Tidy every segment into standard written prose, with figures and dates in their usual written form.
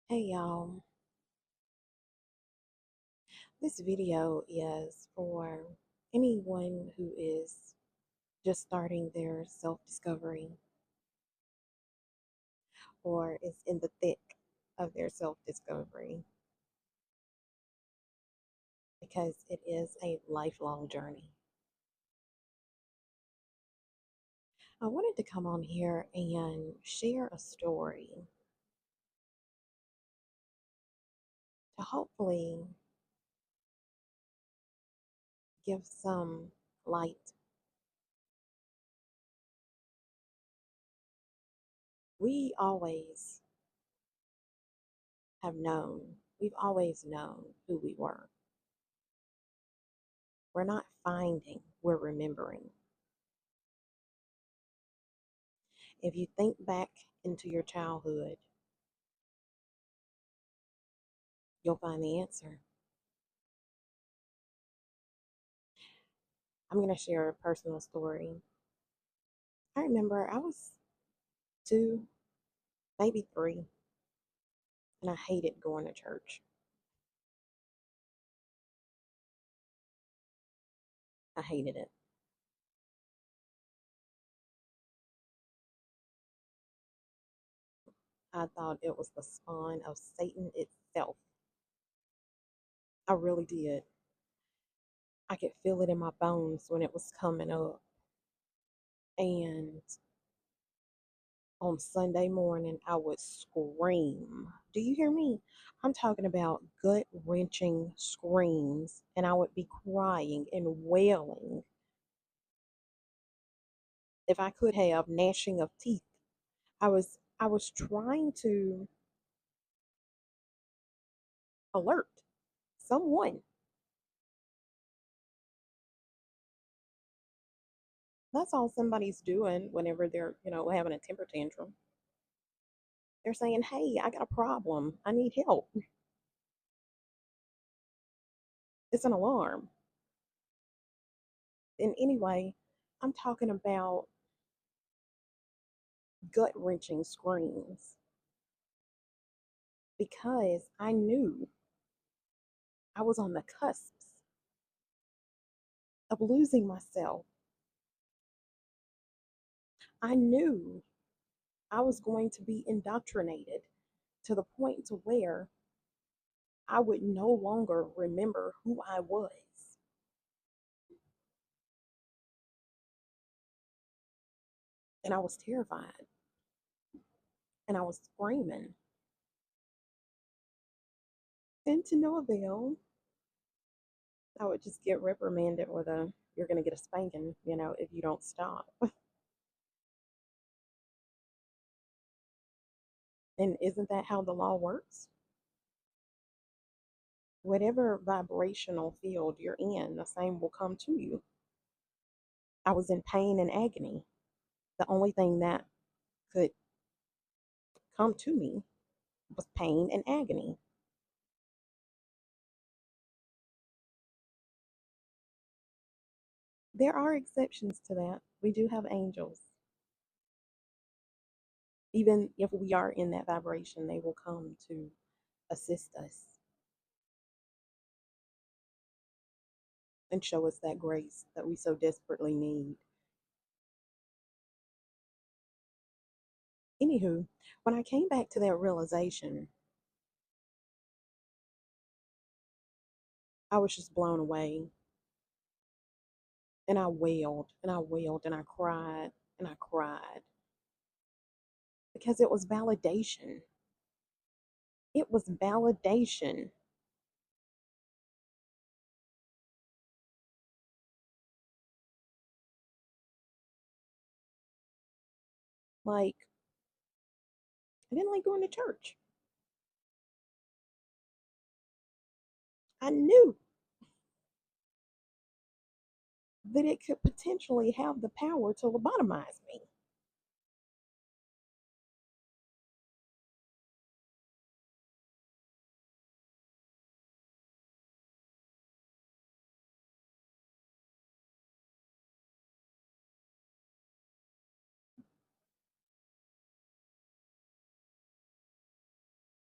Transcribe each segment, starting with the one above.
Hey y'all, this video is for anyone who is just starting their self discovery or is in the thick of their self discovery because it is a lifelong journey. I wanted to come on here and share a story to hopefully give some light. We always we've always known who we were. We're not finding, we're remembering. If you think back into your childhood, you'll find the answer. I'm going to share a personal story. I remember I was 2, maybe 3, and I hated going to church. I hated it. I thought it was the spawn of Satan itself. I really did. I could feel it in my bones when it was coming up. And on Sunday morning, I would scream. Do you hear me? I'm talking about gut wrenching screams, and I would be crying and wailing. If I could have gnashing of teeth, I was trying to alert someone. That's all somebody's doing whenever they're, having a temper tantrum. They're saying, "Hey, I got a problem. I need help." It's an alarm. And anyway, I'm talking about gut wrenching screams because I knew I was on the cusps of losing myself. I knew I was going to be indoctrinated to the point to where I would no longer remember who I was. And I was terrified and I was screaming. And to no avail, I would just get reprimanded with you're going to get a spanking, if you don't stop. And isn't that how the law works? Whatever vibrational field you're in, the same will come to you. I was in pain and agony. The only thing that could come to me was pain and agony. There are exceptions to that. We do have angels. Even if we are in that vibration, they will come to assist us and show us that grace that we so desperately need. Anywho, when I came back to that realization, I was just blown away. And I wailed and I wailed and I cried and I cried because it was validation. It was validation. Like, I didn't like going to church. I knew that it could potentially have the power to lobotomize me.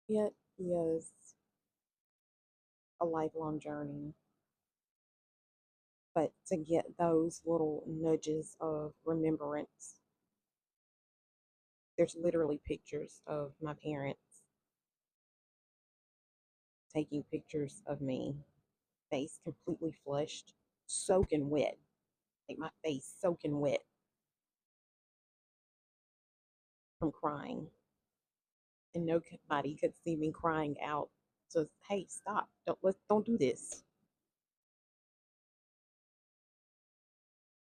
Yet is a lifelong journey. But to get those little nudges of remembrance, there's literally pictures of my parents taking pictures of me, face completely flushed, soaking wet, like my face soaking wet from crying. And nobody could see me crying out. So, hey, stop. Don't do this.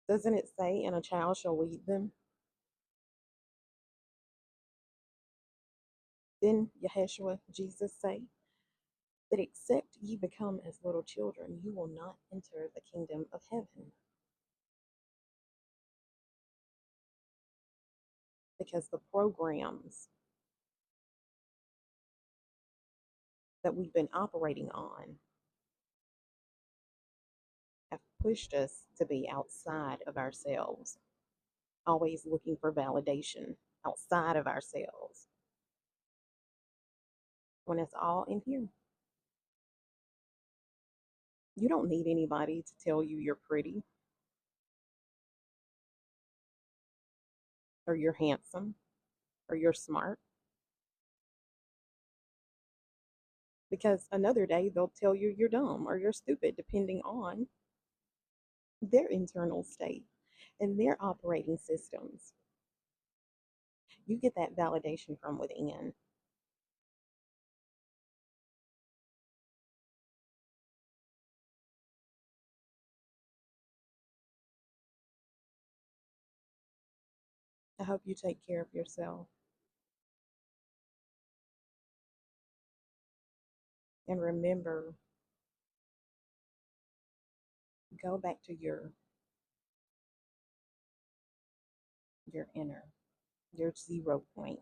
Doesn't it say, and a child shall lead them? Then Yeshua, Jesus say that except ye become as little children, you will not enter the kingdom of heaven. Because the programs that we've been operating on have pushed us to be outside of ourselves, always looking for validation outside of ourselves when it's all in here. You don't need anybody to tell you you're pretty or you're handsome or you're smart, because another day they'll tell you you're dumb or you're stupid, depending on their internal state and their operating systems. You get that validation from within. I hope you take care of yourself and remember, go back to your inner, your 0 point.